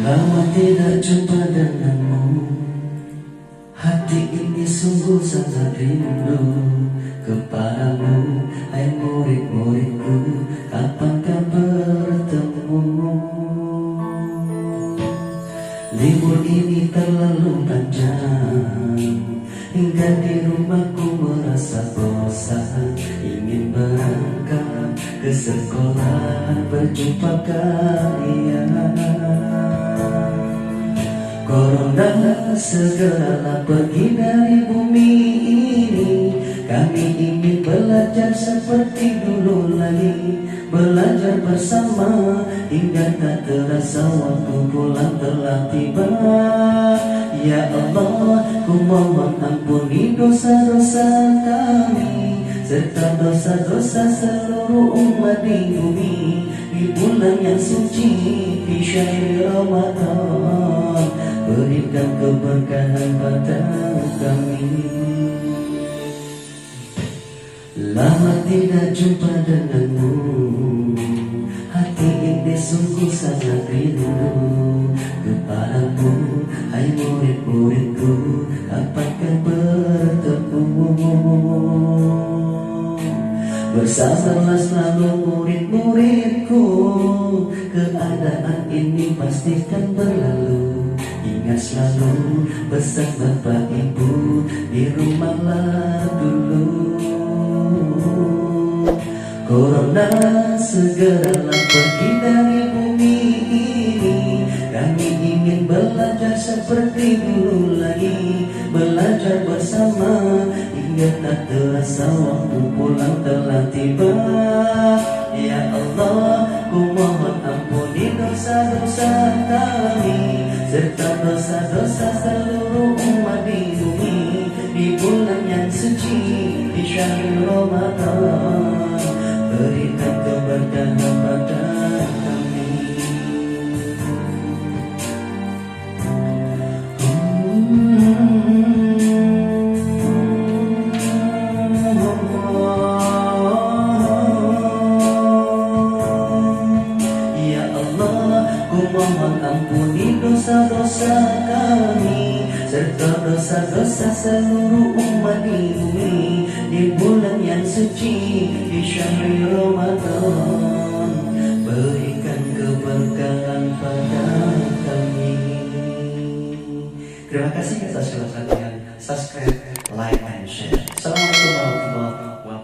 Lama tidak jumpa denganmu, hati ini sungguh sangat rindu kepadamu. Hai murid-muridku, kapankah bertemu? Libur ini terlalu panjang, hingga di rumahku merasa bosan. Ingin berangkat ke sekolah, berjumpa kalian. Corona segeralah pergi dari bumi ini. Kami ingin belajar seperti dulu lagi, belajar bersama hingga tak terasa waktu pulang telah tiba. Ya Allah, ku mohon ampuni dosa-dosa kami serta dosa-dosa seluruh umat di bumi. Di bulan yang suci, di syahr Ramadan, berikan keberkahan pada kami. Lama tidak jumpa denganmu, hati ini sungguh sangat rindu kepadamu. Hai murid-muridku, kapankah bertemu? Bersabarlah selalu murid-muridku, keadaan ini pastikan berlalu. Ingat selalu pesan Bapak Ibu, di rumahlah dulu. Corona segeralah pergi dari bumi ini. Kami ingin belajar seperti dulu lagi, belajar bersama hingga tak terasa waktu pulang telah tiba. Ya Allah, ku mohon ampuni dosa-dosa kami serta dosa-dosa seluruh umat di bumi. Di bulan yang suci, di syahr Ramadan, berikan keberkahan pada kami. Ya Allah, ku mohon ampuni dosa-dosa kami serta dosa-dosa seluruh umat di bumi. Di bulan yang suci, di syahr Ramadan, berikan keberkahan pada kami. Terima kasih atas perhatian. Subscribe, like, and share. Assalamualaikum warahmatullahi wabarakatuh.